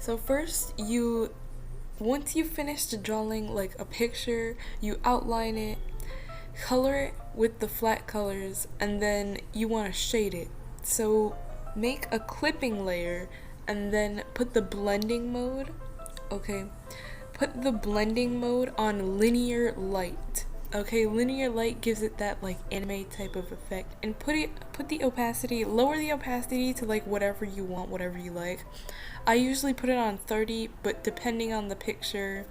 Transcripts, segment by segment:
So first once you finish the drawing like a picture, you outline it, color it with the flat colors, and then you want to shade it. So make a clipping layer and then put the blending mode, okay? Put the blending mode on linear light. Okay, linear light gives it that like anime type of effect, and put the opacity, lower the opacity to like whatever you want, whatever you like. I usually put it on 30, but depending on the picture,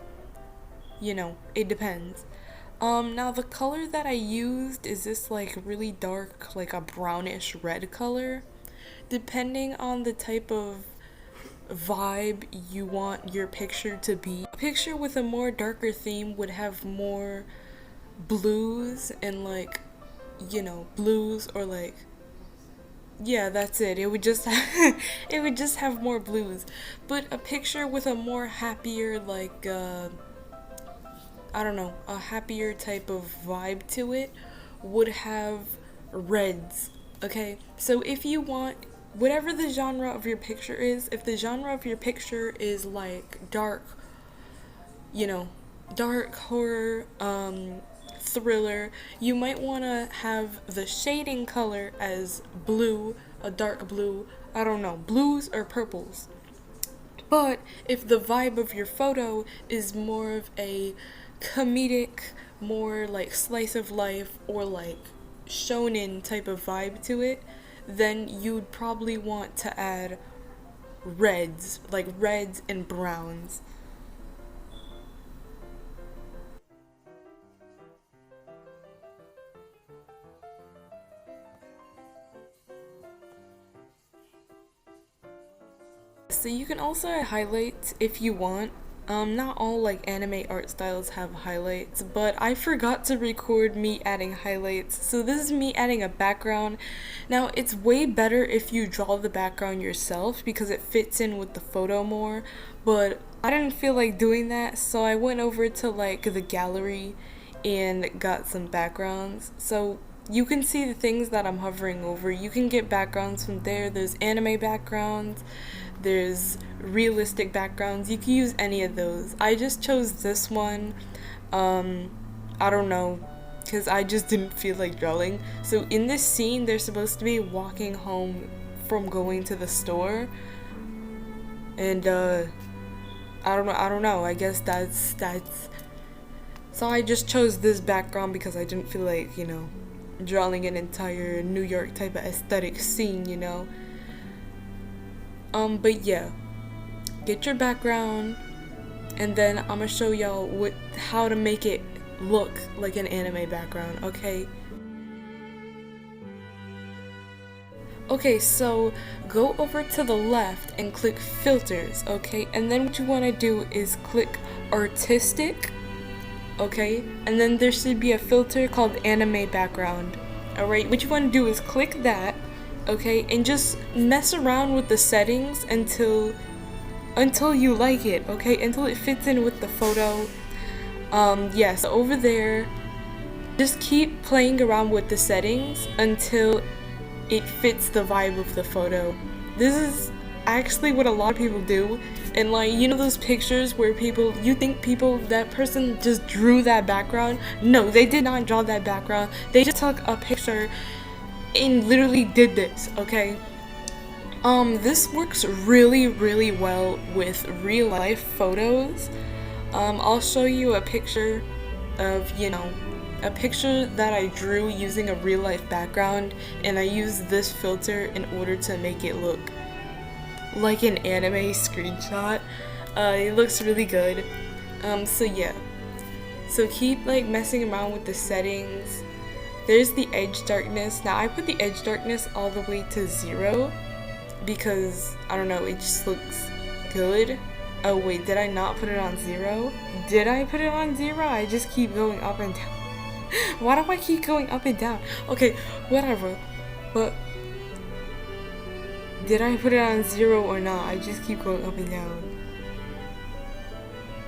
it depends. Now the color that I used is this like really dark, like a brownish red color. Depending on the type of vibe you want your picture to be. A picture with a more darker theme would have more blues and like, blues or like, yeah, that's it. It would just it would just have more blues. But a picture with a more happier like I don't know, a happier type of vibe to it would have reds. Okay? So if you want whatever the genre of your picture is, if the genre of your picture is like dark, dark horror, thriller, you might want to have the shading color as blue, a dark blue, I don't know, blues or purples. But if the vibe of your photo is more of a comedic, more like slice of life or like shonen type of vibe to it, then you'd probably want to add reds, like reds and browns. So you can also add highlights if you want. Not all like anime art styles have highlights, but I forgot to record me adding highlights. So this is me adding a background. Now it's way better if you draw the background yourself because it fits in with the photo more, but I didn't feel like doing that, so I went over to like the gallery and got some backgrounds. So you can see the things that I'm hovering over. You can get backgrounds from there. There's anime backgrounds, there's realistic backgrounds. You can use any of those. I just chose this one. I don't know, because I just didn't feel like drawing. So in this scene, they're supposed to be walking home from going to the store. And I don't know. I guess that's so I just chose this background because I didn't feel like, drawing an entire New York type of aesthetic scene. But yeah, get your background, and then I'm gonna show y'all how to make it look like an anime background, okay? Okay, so go over to the left and click filters, okay? And then what you want to do is click artistic, okay? And then there should be a filter called anime background. Alright, what you want to do is click that, okay, and just mess around with the settings until you like it, okay, until it fits in with the photo. Yes, over there, just keep playing around with the settings until it fits the vibe of the photo. This is actually what a lot of people do, and like, those pictures where you think that person just drew that background. No, they did not draw that background. They just took a picture and literally did this, okay? This works really, really well with real life photos. I'll show you a picture of, a picture that I drew using a real life background, and I used this filter in order to make it look like an anime screenshot. It looks really good. So yeah. So keep like messing around with the settings. There's the edge darkness. Now I put the edge darkness all the way to 0 because, I don't know, it just looks good. Oh wait, did I not put it on 0? Did I put it on 0? I just keep going up and down. Why do I keep going up and down? Okay, whatever. But did I put it on 0 or not? I just keep going up and down.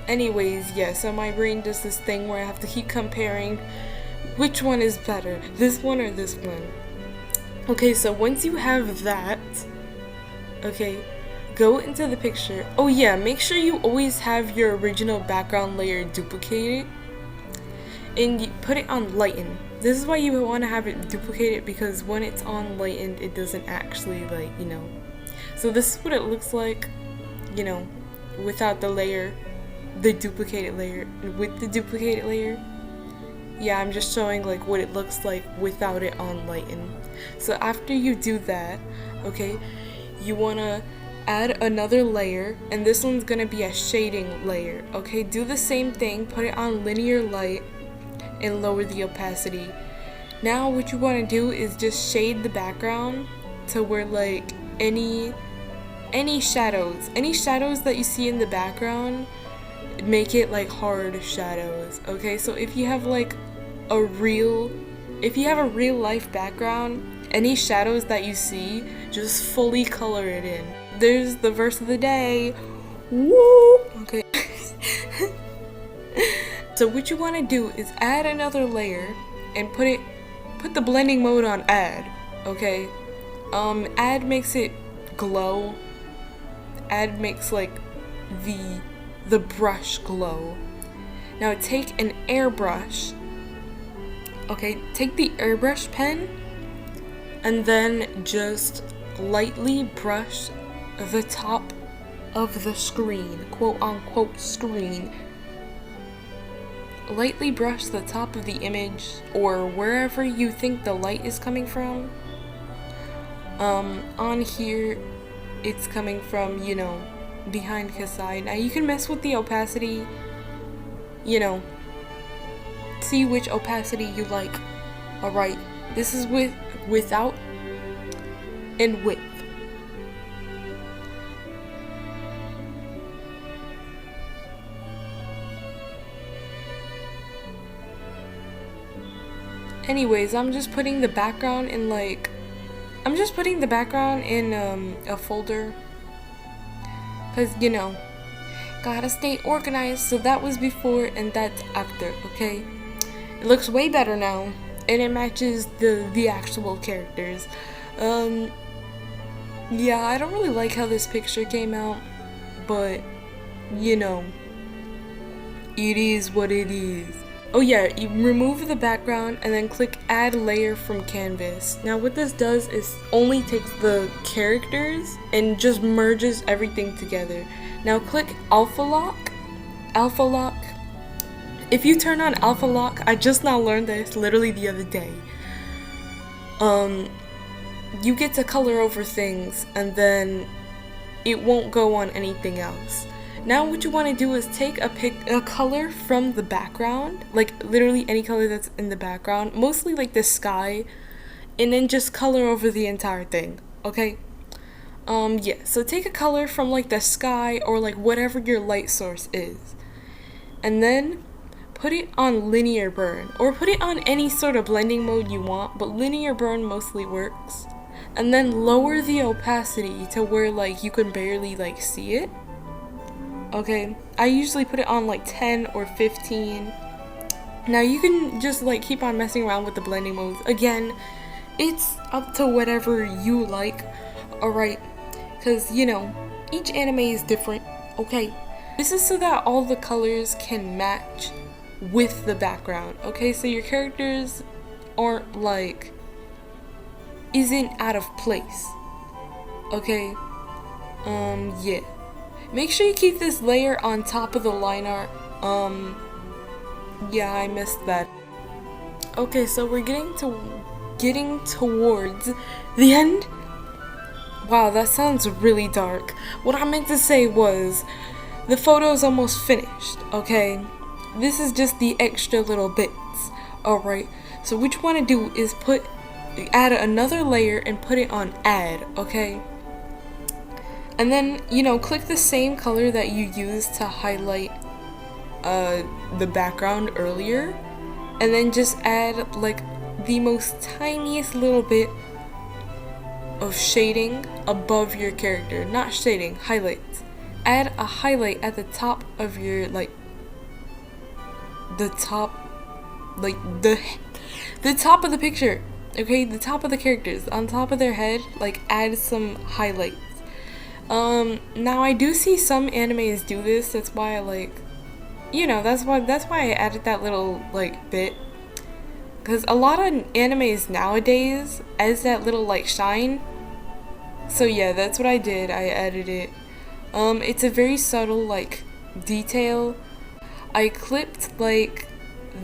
Anyways, yeah, so my brain does this thing where I have to keep comparing which one is better, this one or this one. Okay, so once you have that, okay, go into the picture. Oh yeah, make sure you always have your original background layer duplicated and you put it on lighten. This is why you want to have it duplicated, because when it's on lightened, it doesn't actually, like, you know. So this is what it looks like, you know, without the layer, the duplicated layer. With the duplicated layer, yeah, I'm just showing like what it looks like without it on lighten. So after you do that, okay, you want to add another layer, and this one's gonna be a shading layer. Okay, do the same thing, put it on linear light and lower the opacity. Now what you want to do is just shade the background to where like any shadows that you see in the background, make it like hard shadows. Okay, so if you have like a real life background, any shadows that you see, just fully color it in. There's the verse of the day. Woo! Okay. So what you want to do is add another layer and put the blending mode on add. Okay, add makes it glow. Add makes like the brush glow. Now take an airbrush. Okay, take the airbrush pen and then just lightly brush the top of the screen, quote unquote screen. Lightly brush the top of the image or wherever you think the light is coming from. On here it's coming from, you know, behind his side. Now you can mess with the opacity, you know, see which opacity you like. Alright, this is without and with. Anyways, I'm just putting the background in like, a folder, cause you know, gotta stay organized. So that was before and that's after. Okay, it looks way better now and it matches the actual characters. Yeah, I don't really like how this picture came out, but you know, it is what it is. Oh yeah, you remove the background and then click add layer from canvas. Now what this does is only takes the characters and just merges everything together. Now click alpha lock. Alpha lock. If you turn on alpha lock, I just now learned this literally the other day. You get to color over things and then it won't go on anything else. Now what you want to do is take a color from the background, like literally any color that's in the background, mostly like the sky, and then just color over the entire thing. Okay, yeah, so take a color from like the sky or like whatever your light source is, and then put it on linear burn, or put it on any sort of blending mode you want, but linear burn mostly works. And then lower the opacity to where like you can barely like see it. Okay, I usually put it on like 10 or 15. Now you can just like keep on messing around with the blending modes. Again, it's up to whatever you like. Alright, because you know, each anime is different. Okay, this is so that all the colors can match with the background. Okay, so your characters aren't like, isn't out of place. Okay, yeah. Make sure you keep this layer on top of the line art. Yeah, I missed that. Okay, so we're getting towards the end. Wow, that sounds really dark. What I meant to say was, the photo's almost finished, okay? This is just the extra little bits, alright? So what you want to do is add another layer and put it on add, okay? And then, you know, click the same color that you used to highlight the background earlier, and then just add like the most tiniest little bit of shading above your character. Not shading, highlights. Add a highlight at the top of your, like, the top of the picture, okay? The top of the characters, on top of their head, like, add some highlights. Now I do see some animes do this. That's why I like, that's why I added that little like bit. Cause a lot of animes nowadays adds that little like shine. So yeah, that's what I did. I added it. It's a very subtle like detail. I clipped like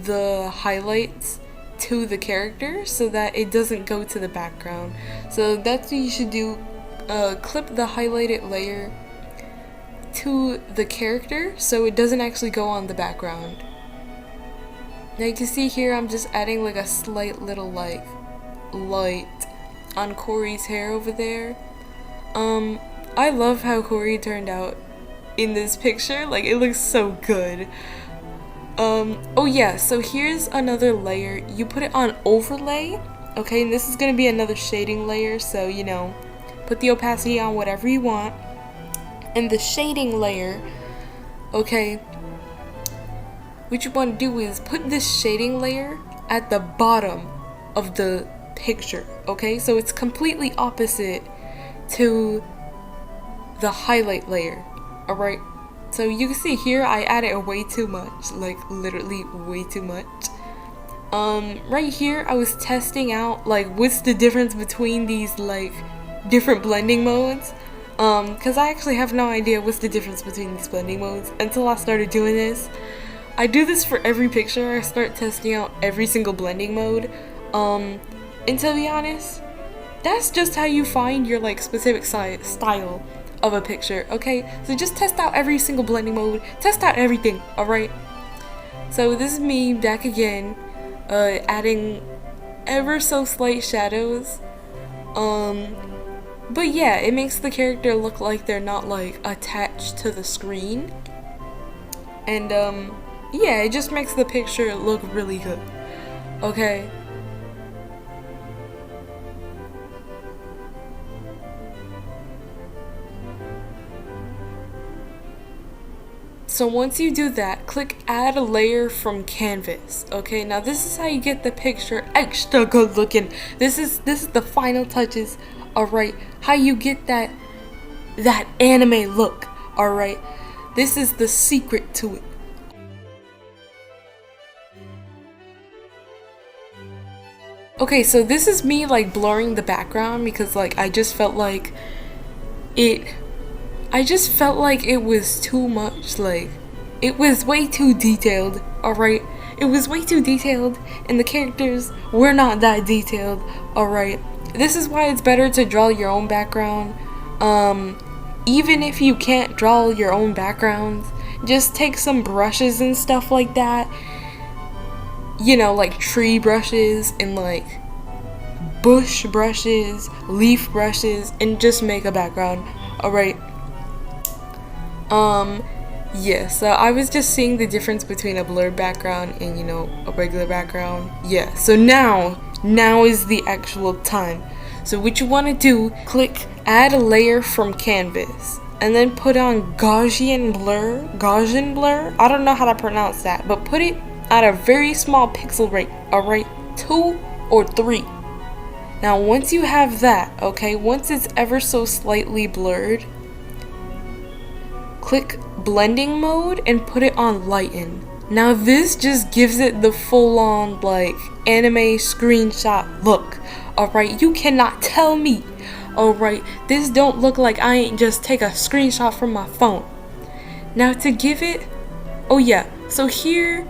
the highlights to the character so that it doesn't go to the background. So that's what you should do. Clip the highlighted layer to the character so it doesn't actually go on the background. Now you can see here I'm just adding like a slight little like light on Corey's hair over there. I love how Corey turned out in this picture. Like, it looks so good. Oh yeah, so here's another layer. You put it on overlay, okay, and this is gonna be another shading layer, so put the opacity on whatever you want. And the shading layer, okay, what you want to do is put this shading layer at the bottom of the picture, okay? So it's completely opposite to the highlight layer, alright? So you can see here I added way too much, like literally way too much. Right here I was testing out like what's the difference between these like different blending modes. Cause I actually have no idea what's the difference between these blending modes until I started doing this. I do this for every picture. I start testing out every single blending mode. And to be honest, that's just how you find your like specific style of a picture, okay? So just test out every single blending mode, test out everything, alright? So this is me back again, adding ever so slight shadows. But yeah, it makes the character look like they're not like attached to the screen. And yeah, it just makes the picture look really good, okay? So once you do that, click add a layer from canvas. Okay, now this is how you get the picture extra good looking. This is the final touches, alright? How you get that anime look, alright? This is the secret to it. Okay, so this is me like blurring the background because like I just felt like it was too much, like, it was way too detailed, alright? It was way too detailed, and the characters were not that detailed, alright? This is why it's better to draw your own background. Even if you can't draw your own backgrounds, just take some brushes and stuff like that. Like tree brushes and like bush brushes, leaf brushes, and just make a background, alright? Yeah, so I was just seeing the difference between a blurred background and, a regular background. Yeah, so now is the actual time. So what you want to do, click add a layer from canvas, and then put on Gaussian blur, I don't know how to pronounce that, but put it at a very small pixel rate, alright, 2 or 3. Now once you have that, okay, once it's ever so slightly blurred, click blending mode and put it on lighten. Now this just gives it the full-on like anime screenshot look. Alright, you cannot tell me. Alright, this don't look like I ain't just take a screenshot from my phone. Now to give it, oh yeah, so here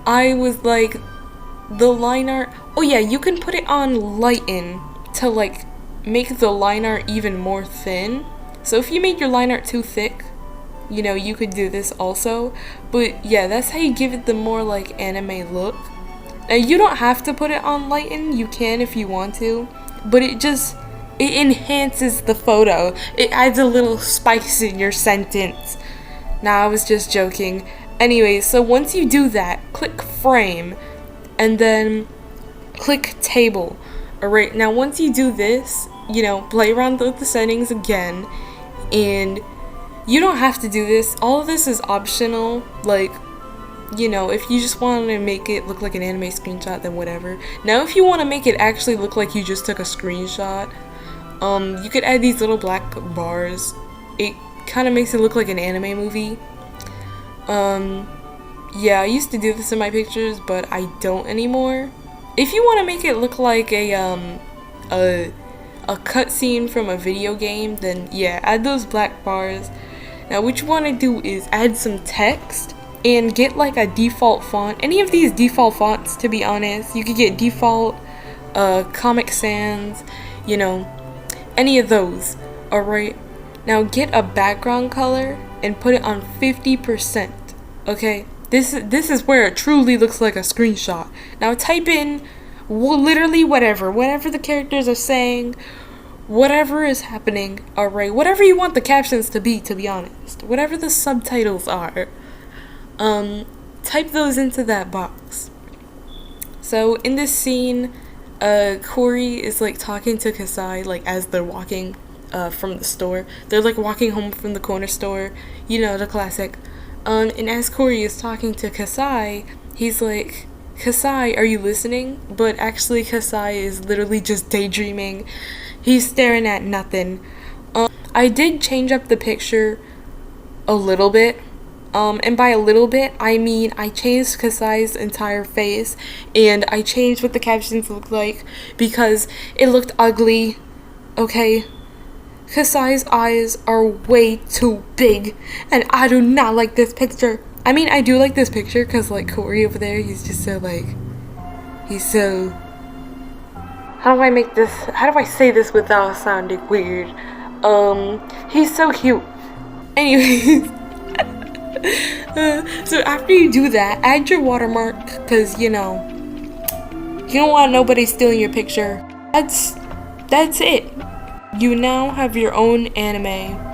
I was like the line art, oh yeah, you can put it on lighten to like make the line art even more thin. So if you made your line art too thick, you could do this also. But yeah, that's how you give it the more like anime look. Now you don't have to put it on lighten, you can if you want to, but it enhances the photo. It adds a little spice in your sentence. Nah, I was just joking. Anyways, so once you do that, click frame and then click table. Alright, now once you do this, play around with the settings again, and you don't have to do this. All of this is optional. Like, if you just want to make it look like an anime screenshot, then whatever. Now, if you want to make it actually look like you just took a screenshot, you could add these little black bars it kind of makes it look like an anime movie. Yeah, I used to do this in my pictures, but I don't anymore. If you want to make it look like a cutscene from a video game, then yeah, add those black bars. Now what you want to do is add some text and get like a default font. Any of these default fonts, to be honest. You could get default, Comic Sans, you know, any of those. Alright, now get a background color and put it on 50%. Okay, this is where it truly looks like a screenshot. Now type in literally whatever the characters are saying, whatever is happening, alright, whatever you want the captions to be honest, whatever the subtitles are, type those into that box. So in this scene, Corey is like talking to Kasai, like as they're walking from the store. They're like walking home from the corner store, you know, the classic. And as Corey is talking to Kasai, he's like, Kasai, are you listening? But actually Kasai is literally just daydreaming. He's staring at nothing. I did change up the picture a little bit. And by a little bit, I mean I changed Kasai's entire face, and I changed what the captions looked like because it looked ugly. Okay? Kasai's eyes are way too big, and I do not like this picture. I mean, I do like this picture because, like, Corey over there, he's just so, like, he's so... How do I say this without sounding weird? He's so cute. Anyways, so after you do that, add your watermark, because, you know, you don't want nobody stealing your picture. That's it. You now have your own anime.